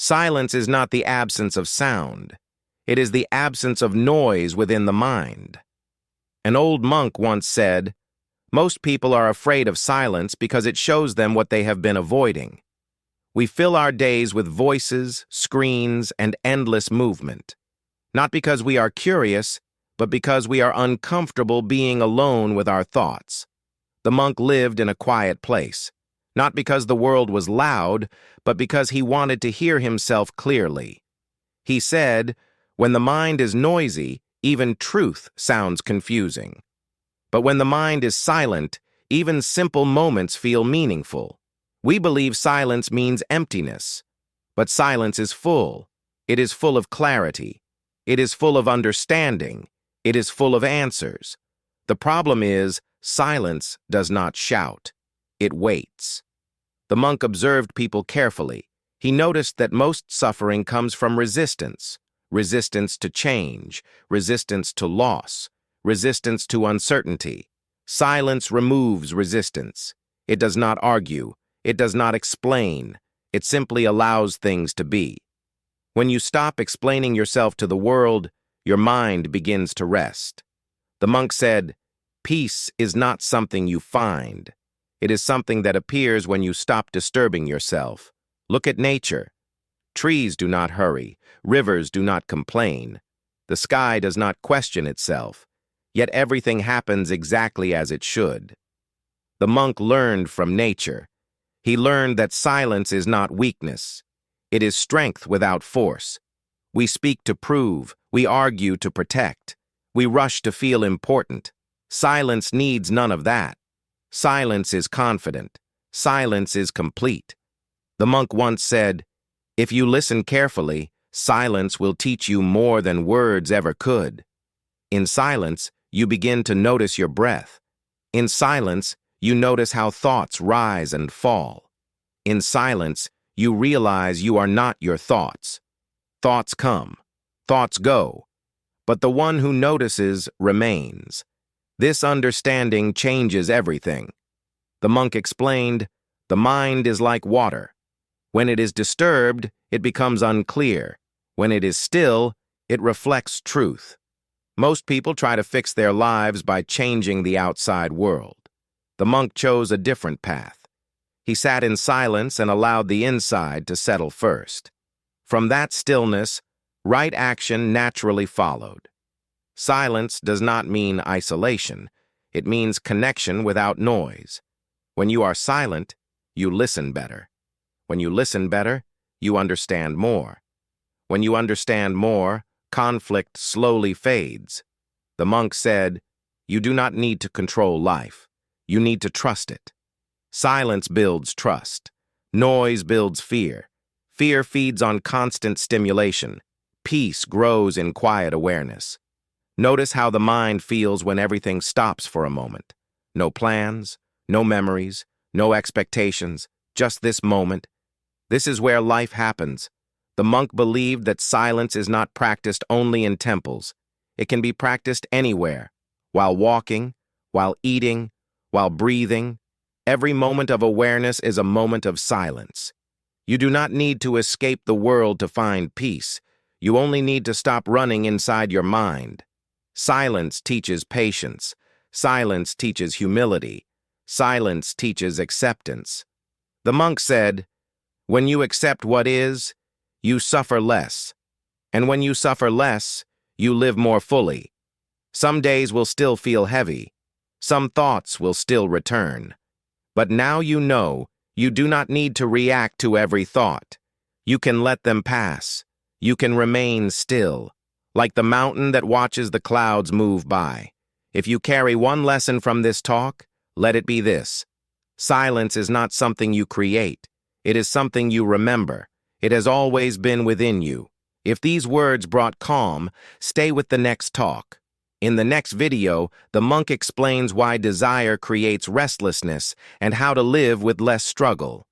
Silence is not the absence of sound. It is the absence of noise within the mind. An old monk once said, "Most people are afraid of silence because it shows them what they have been avoiding." We fill our days with voices, screens, and endless movement. Not because we are curious, but because we are uncomfortable being alone with our thoughts. The monk lived in a quiet place, not because the world was loud, but because he wanted to hear himself clearly. He said, "When the mind is noisy, even truth sounds confusing. But when the mind is silent, even simple moments feel meaningful." We believe silence means emptiness, but silence is full. It is full of clarity. It is full of understanding. It is full of answers. The problem is, silence does not shout. It waits. The monk observed people carefully. He noticed that most suffering comes from resistance. Resistance to change, resistance to loss, resistance to uncertainty. Silence removes resistance. It does not argue. It does not explain. It simply allows things to be. When you stop explaining yourself to the world, your mind begins to rest. The monk said, "Peace is not something you find. It is something that appears when you stop disturbing yourself. Look at nature. Trees do not hurry. Rivers do not complain. The sky does not question itself. Yet everything happens exactly as it should." The monk learned from nature. He learned that silence is not weakness. It is strength without force. We speak to prove. We argue to protect. We rush to feel important. Silence needs none of that. Silence is confident. Silence is complete. The monk once said, "If you listen carefully, silence will teach you more than words ever could." In silence, you begin to notice your breath. In silence, you notice how thoughts rise and fall. In silence, you realize you are not your thoughts. Thoughts come. Thoughts go. But the one who notices remains. This understanding changes everything. The monk explained, "The mind is like water. When it is disturbed, it becomes unclear. When it is still, it reflects truth." Most people try to fix their lives by changing the outside world. The monk chose a different path. He sat in silence and allowed the inside to settle first. From that stillness, right action naturally followed. Silence does not mean isolation. It means connection without noise. When you are silent, you listen better. When you listen better, you understand more. When you understand more, conflict slowly fades. The monk said, "You do not need to control life. You need to trust it." Silence builds trust. Noise builds fear. Fear feeds on constant stimulation. Peace grows in quiet awareness. Notice how the mind feels when everything stops for a moment. No plans, no memories, no expectations, just this moment. This is where life happens. The monk believed that silence is not practiced only in temples. It can be practiced anywhere, while walking, while eating, while breathing. Every moment of awareness is a moment of silence. You do not need to escape the world to find peace. You only need to stop running inside your mind. Silence teaches patience. Silence teaches humility. Silence teaches acceptance. The monk said, "When you accept what is, you suffer less. And when you suffer less, you live more fully. Some days will still feel heavy. Some thoughts will still return. But now you know you do not need to react to every thought. You can let them pass. You can remain still, like the mountain that watches the clouds move by. If you carry one lesson from this talk, let it be this. Silence is not something you create. It is something you remember. It has always been within you. If these words brought calm, stay with the next talk. In the next video, the monk explains why desire creates restlessness and how to live with less struggle.